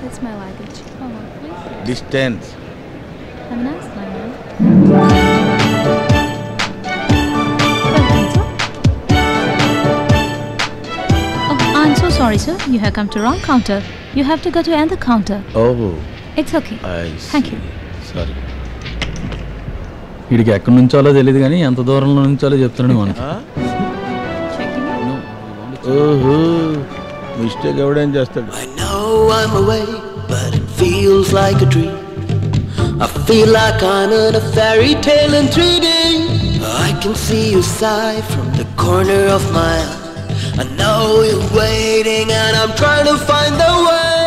That's my luggage. Oh, please. Distance. Have a nice time, man. Oh, I'm so sorry, sir. You have come to wrong counter. You have to go to another counter. Oh, It's okay. I Thank you. Sorry. వీడికి ఎక్కడి నుంచోలో తెలియదు కానీ ఎంత దూరంలో నుంచోలో చెప్తున్నాడు మనకి. Checking in. ఓహో mistake ఎవడేం చేస్తాడు. I know I'm away, but it feels like a dream. I feel like I'm in a fairy tale in 3D. I can see you sigh from the corner of my eye. I know you're waiting and I'm trying to find the way.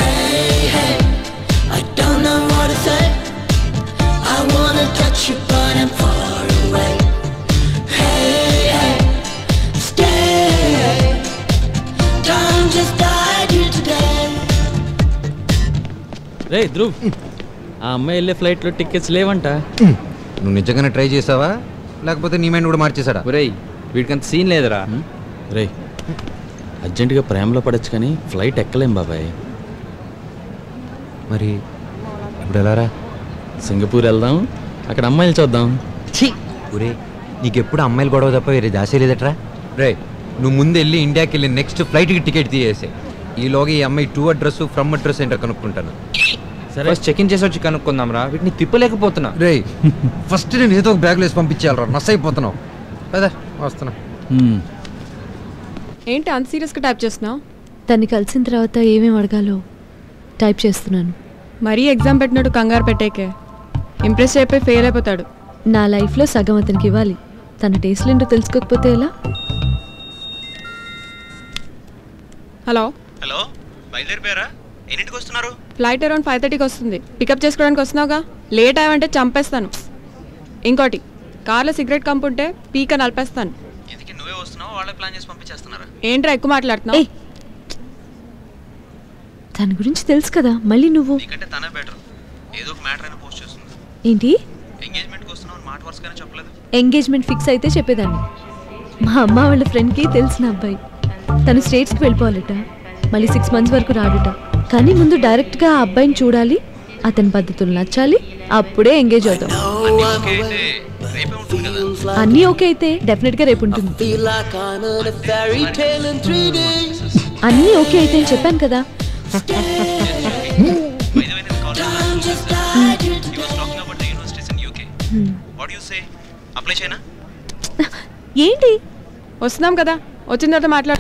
Hey, hey, I don't know what to say. I wanna touch you but I'm far away. Hey, hey, stay. Time just died here today. రే ధ్రువ్, ఆ అమ్మాయి వెళ్ళే ఫ్లైట్లో tickets లేవంట. నువ్వు నిజంగానే try చేసావా లేకపోతే నీ మైండ్ కూడా మార్చేసాడా? ఒరేయ్ వీడికంత సీన్ లేదురా. రే అర్జెంటుగా ప్రేమలో పడచ్చు కానీ ఫ్లైట్ ఎక్కలేం బాబాయ్. మరి ఇప్పుడు ఎలారా? సింగపూర్ వెళ్దాం, అక్కడ అమ్మాయిలు చూద్దాం. ఒరే నీకెప్పుడు అమ్మాయిలు గొడవ తప్ప వేరే జాసే లేదట్రా. రే నువ్వు ముందు వెళ్ళి ఇండియాకి వెళ్ళి నెక్స్ట్ ఫ్లైట్కి టికెట్ తీయేసే. ఈలోగా ఈ అమ్మాయి టూ అడ్రస్ ఫ్రమ్ అడ్రస్ ఏంటో కనుక్కుంటాను. సరే చెక్ ఇన్ చేసి వచ్చి కనుక్కుందాం రా. వీటిని తిప్పలేకపోతున్నా. రే ఫస్ట్ నేను ఏదో ఒక బ్యాగ్లో వేసి పంపించేయాలరా, నస్ అయిపోతున్నావు కదా. వస్తున్నా. ఏంటి అంత సీరియస్గా టైప్ చేస్తున్నావు? తన్ని కలిసిన తర్వాత ఏమేమి అడగాలో టైప్ చేస్తున్నాను. మరీ ఎగ్జామ్ పెట్టినట్టు కంగారు పెట్టేకే. ఇంప్రెస్ అయిపోయి ఫెయిల్ అయిపోతాడు. నా లైఫ్లో సగం అతనికి ఇవ్వాలి. తన టేస్ట్లు ఏంటో తెలుసుకోకపోతే ఎలా? హలో హలో, బయలుదేరిపోయారా? ఎన్నింటికి వస్తున్నారు? ఫ్లైట్ అరౌండ్ 5:30కి వస్తుంది. పికప్ చేసుకోవడానికి వస్తున్నావుగా. లేట్ అయ్యావంటే చంపేస్తాను. ఇంకోటి, కార్లో సిగరెట్ కంపుంటే పీక నలిపేస్తాను. ఎందుకు నువ్వే వస్తున్నావు? వాళ్ళే ప్లాన్ చేసి పంపించేస్తున్నారా? ఏంట్రా ఎక్కువ మాట్లాడుతున్నావు? తన గురించి తెలుసు కదా, మళ్ళీ నువ్వు. నీకంటే తనే బెటర్. ఏదో ఒక మ్యాటర్ అయినా పోస్ట్ చేస్తుంది. ఏంటి? ఎంగేజ్మెంట్కి వస్తున్నావు మాట వరుసగానే చెప్పలేదు. ఎంగేజ్మెంట్ ఫిక్స్ అయితే చెప్పేదాన్ని. మా అమ్మ వాళ్ళ ఫ్రెండ్కి తెలిసిన అబ్బాయి. తను స్టేట్స్కి వెళ్ళిపోవాలట. మళ్ళీ 6 months వరకు రాడట. కానీ ముందు డైరెక్ట్గా ఆ అబ్బాయిని చూడాలి, అతని పద్ధతులు నచ్చాలి, అప్పుడే ఎంగేజ్ అవుతాం. అన్నీ ఓకే అయితే డెఫినెట్గా రేపు ఉంటుంది. అన్నీ ఓకే అయితే అని చెప్పాను కదా. ఏంటి? వస్తున్నాం కదా, వచ్చిన తర్వాత మాట్లాడు.